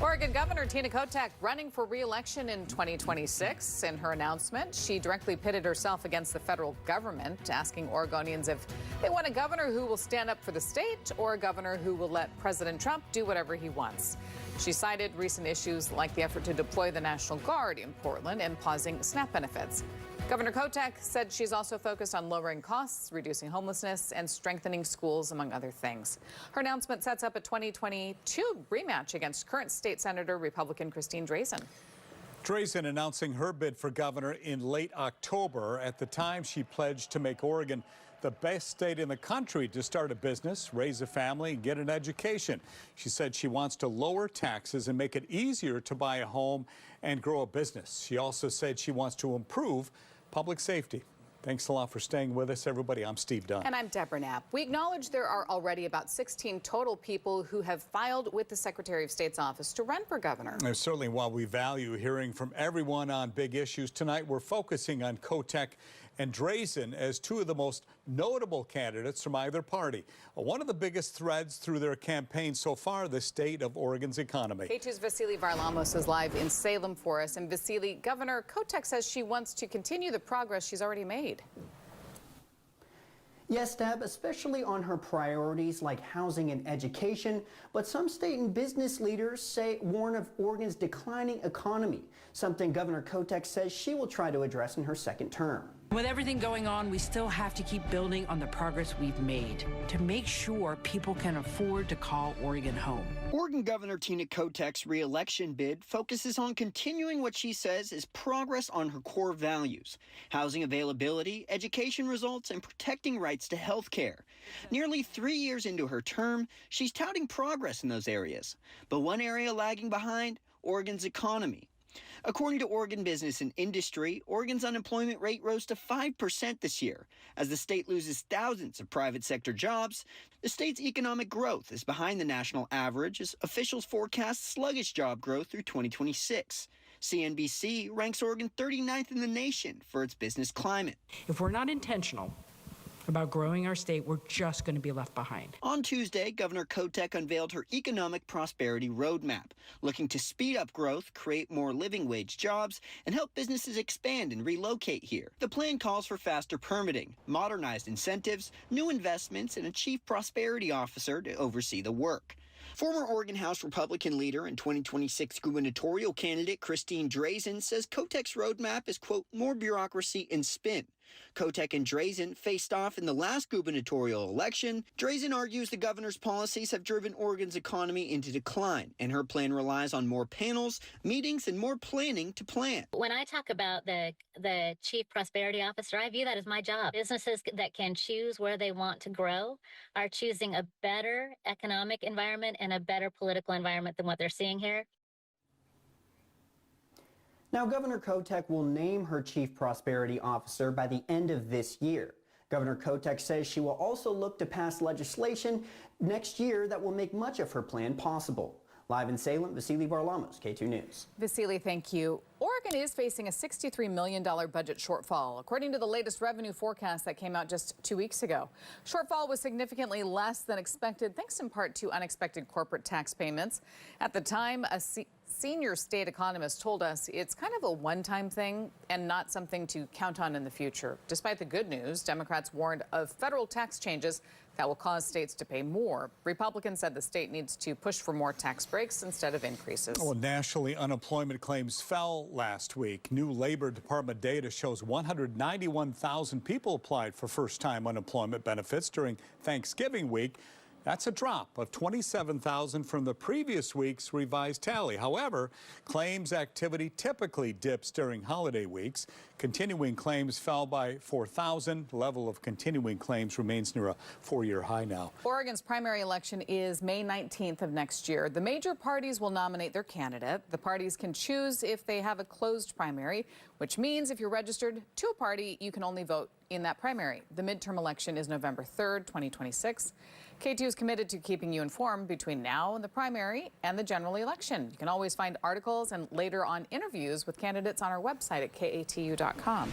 Oregon Governor Tina Kotek running for re-election in 2026. In her announcement, she directly pitted herself against the federal government, asking Oregonians if they want a governor who will stand up for the state or a governor who will let President Trump do whatever he wants. She cited recent issues like the effort to deploy the National Guard in Portland and pausing SNAP benefits. Governor Kotek said she's also focused on lowering costs, reducing homelessness, and strengthening schools, among other things. Her announcement sets up a 2022 rematch against current state senator Republican Christine Drazan. Drazan announcing her bid for governor in late October. At the time, she pledged to make Oregon the best state in the country to start a business, raise a family, and get an education. She said she wants to lower taxes and make it easier to buy a home and grow a business. She also said she wants to improve public safety. Thanks a lot for staying with us, everybody. I'm Steve Dunn. And I'm Deborah Knapp. We acknowledge there are already about 16 total people who have filed with the Secretary of State's office to run for governor. And certainly, while we value hearing from everyone on big issues, tonight we're focusing on Kotek and Drazan as two of the most notable candidates from either party. One of the biggest threads through their campaign so far, the state of Oregon's economy. Katu's Vasily Varlamos is live in Salem for us. And Vasily, Governor Kotek says she wants to continue the progress she's already made. Yes, Deb, especially on her priorities like housing and education, but some state and business leaders warn of Oregon's declining economy, something Governor Kotek says she will try to address in her second term. With everything going on, we still have to keep building on the progress we've made to make sure people can afford to call Oregon home. Oregon Governor Tina Kotek's re-election bid focuses on continuing what she says is progress on her core values: housing availability, education results, and protecting rights to health care. Nearly 3 years into her term, she's touting progress in those areas. But one area lagging behind: Oregon's economy. According to Oregon Business and Industry, Oregon's unemployment rate rose to 5% this year. As the state loses thousands of private sector jobs, the state's economic growth is behind the national average as officials forecast sluggish job growth through 2026. CNBC ranks Oregon 39th in the nation for its business climate. If we're not intentional about growing our state, we're just going to be left behind. On Tuesday, Governor Kotek unveiled her economic prosperity roadmap, looking to speed up growth, create more living wage jobs, and help businesses expand and relocate here. The plan calls for faster permitting, modernized incentives, new investments, and a chief prosperity officer to oversee the work. Former Oregon House Republican leader and 2026 gubernatorial candidate Christine Drazan says Kotek's roadmap is, quote, more bureaucracy and spin. Kotek and Drazan faced off in the last gubernatorial election. Drazan argues the governor's policies have driven Oregon's economy into decline, and her plan relies on more panels, meetings, and more planning to plan. When I talk about the chief prosperity officer, I view that as my job. Businesses that can choose where they want to grow are choosing a better economic environment and a better political environment than what they're seeing here. Now, Governor Kotek will name her chief prosperity officer by the end of this year. Governor Kotek says she will also look to pass legislation next year that will make much of her plan possible. Live in Salem, Vasily Varlamos, K2 News. Vasily, thank you. Oregon is facing a $63 million budget shortfall, according to the latest revenue forecast that came out just 2 weeks ago. Shortfall was significantly less than expected, thanks in part to unexpected corporate tax payments. At the time, a senior state economist told us it's kind of a one-time thing and not something to count on in the future. Despite the good news, Democrats warned of federal tax changes that will cause states to pay more. Republicans said the state needs to push for more tax breaks instead of increases. Well, nationally, unemployment claims fell last week. New Labor Department data shows 191,000 people applied for first-time unemployment benefits during Thanksgiving week. That's a drop of 27,000 from the previous week's revised tally. However, claims activity typically dips during holiday weeks. Continuing claims fell by 4,000. The level of continuing claims remains near a 4-year high now. Oregon's primary election is May 19th of next year. The major parties will nominate their candidate. The parties can choose if they have a closed primary, which means if you're registered to a party, you can only vote in that primary. The midterm election is November 3rd, 2026. K2 is committed to keeping you informed between now and the primary and the general election. You can always find articles and later on interviews with candidates on our website at katu.com.